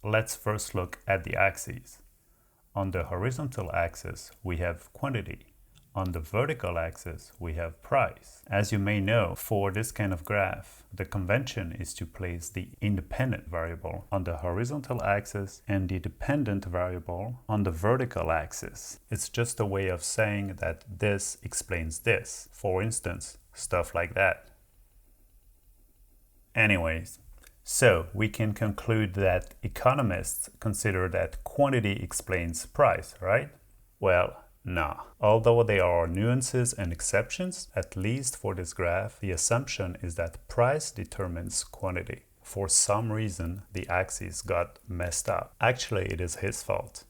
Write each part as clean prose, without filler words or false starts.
Let's first look at the axes. On the horizontal axis, we have quantity. On the vertical axis, we have price. As you may know, for this kind of graph, the convention is to place the independent variable on the horizontal axis and the dependent variable on the vertical axis. It's just a way of saying that this explains this. For instance, stuff like that. Anyways, so we can conclude that economists consider that quantity explains price, right? Well, nah. Although there are nuances and exceptions, at least for this graph, the assumption is that price determines quantity. For some reason, the axis got messed up. Actually, it is his fault.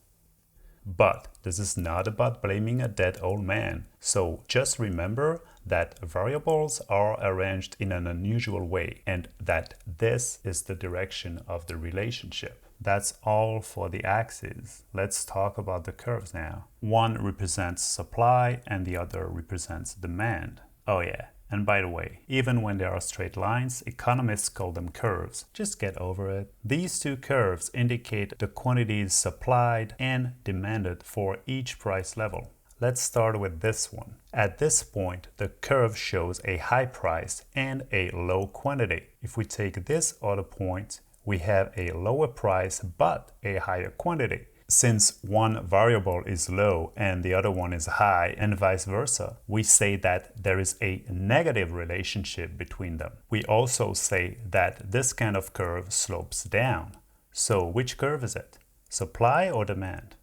But this is not about blaming a dead old man. So just remember that variables are arranged in an unusual way and that this is the direction of the relationship. That's all for the axes. Let's talk about the curves now. One represents supply and the other represents demand. Oh yeah. And by the way, even when there are straight lines, economists call them curves. Just get over it. These two curves indicate the quantities supplied and demanded for each price level. Let's start with this one. At this point, the curve shows a high price and a low quantity. If we take this other point, we have a lower price but a higher quantity. Since one variable is low and the other one is high and vice versa, we say that there is a negative relationship between them. We also say that this kind of curve slopes down. So which curve is it? Supply or demand?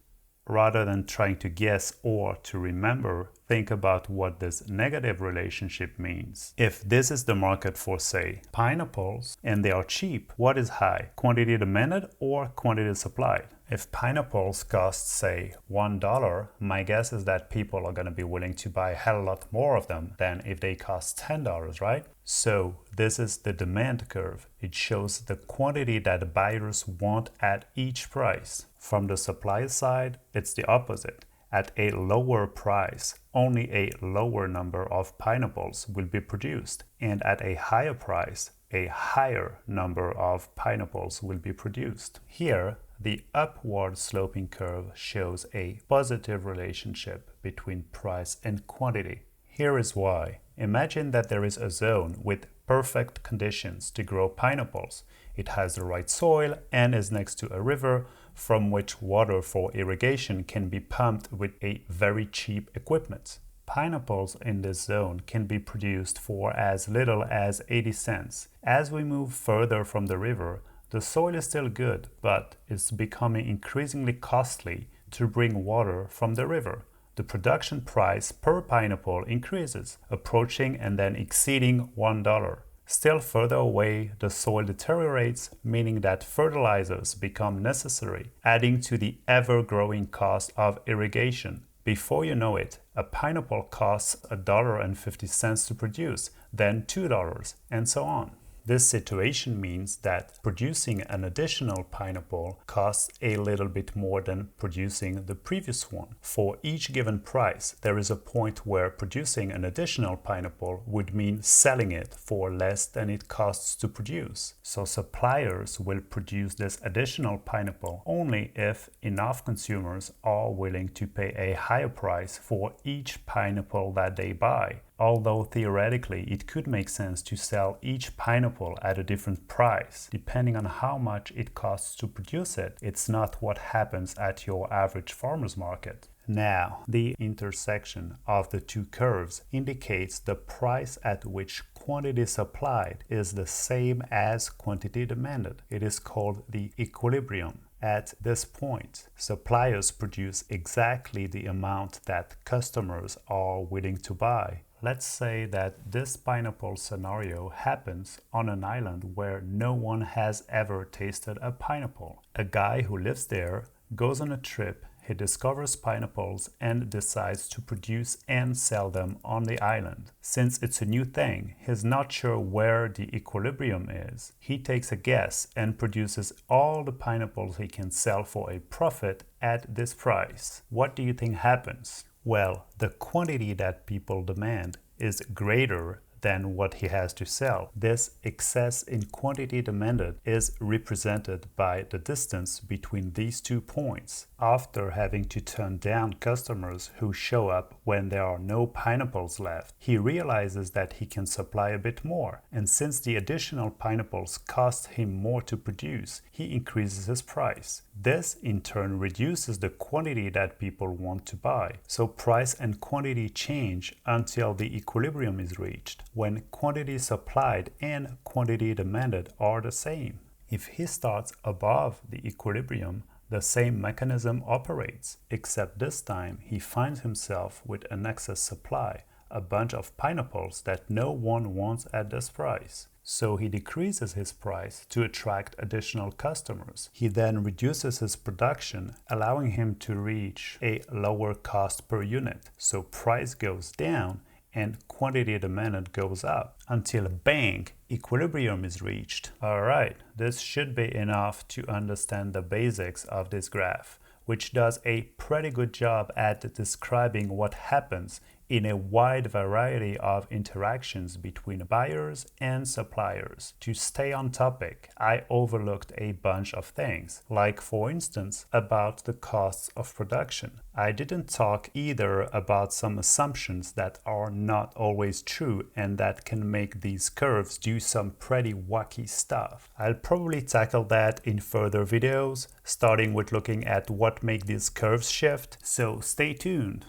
Rather than trying to guess or to remember, think about what this negative relationship means. If this is the market for, say, pineapples, and they are cheap, what is high? Quantity demanded or quantity supplied? If pineapples cost, say, $1, my guess is that people are going to be willing to buy a hell of a lot more of them than if they cost $10, right? So this is the demand curve. It shows the quantity that buyers want at each price. From the supply side, it's the opposite. At a lower price, only a lower number of pineapples will be produced, and at a higher price, a higher number of pineapples will be produced. Here, the upward sloping curve shows a positive relationship between price and quantity. Here is why. Imagine that there is a zone with perfect conditions to grow pineapples. It has the right soil and is next to a river from which water for irrigation can be pumped with a very cheap equipment. Pineapples in this zone can be produced for as little as 80 cents. As we move further from the river, the soil is still good, but it's becoming increasingly costly to bring water from the river. The production price per pineapple increases, approaching and then exceeding $1. Still further away, the soil deteriorates, meaning that fertilizers become necessary, adding to the ever-growing cost of irrigation. Before you know it, a pineapple costs $1.50 to produce, then $2, and so on. This situation means that producing an additional pineapple costs a little bit more than producing the previous one. For each given price, there is a point where producing an additional pineapple would mean selling it for less than it costs to produce. So suppliers will produce this additional pineapple only if enough consumers are willing to pay a higher price for each pineapple that they buy. Although theoretically it could make sense to sell each pineapple at a different price, depending on how much it costs to produce it, it's not what happens at your average farmer's market. Now, the intersection of the two curves indicates the price at which quantity supplied is the same as quantity demanded. It is called the equilibrium. At this point, suppliers produce exactly the amount that customers are willing to buy. Let's say that this pineapple scenario happens on an island where no one has ever tasted a pineapple. A guy who lives there goes on a trip, he discovers pineapples and decides to produce and sell them on the island. Since it's a new thing, he's not sure where the equilibrium is. He takes a guess and produces all the pineapples he can sell for a profit at this price. What do you think happens? Well, the quantity that people demand is greater than what he has to sell. This excess in quantity demanded is represented by the distance between these 2 points. After having to turn down customers who show up when there are no pineapples left, he realizes that he can supply a bit more, and since the additional pineapples cost him more to produce, he increases his price. This in turn reduces the quantity that people want to buy, so price and quantity change until the equilibrium is reached, when quantity supplied and quantity demanded are the same. If he starts above the equilibrium, the same mechanism operates, except this time he finds himself with an excess supply, a bunch of pineapples that no one wants at this price. So he decreases his price to attract additional customers. He then reduces his production, allowing him to reach a lower cost per unit. So price goes down and quantity demanded goes up until bang, equilibrium is reached. Alright, this should be enough to understand the basics of this graph, which does a pretty good job at describing what happens in a wide variety of interactions between buyers and suppliers. To stay on topic, I overlooked a bunch of things, like for instance about the costs of production. I didn't talk either about some assumptions that are not always true and that can make these curves do some pretty wacky stuff. I'll probably tackle that in further videos, starting with looking at what makes these curves shift, so stay tuned.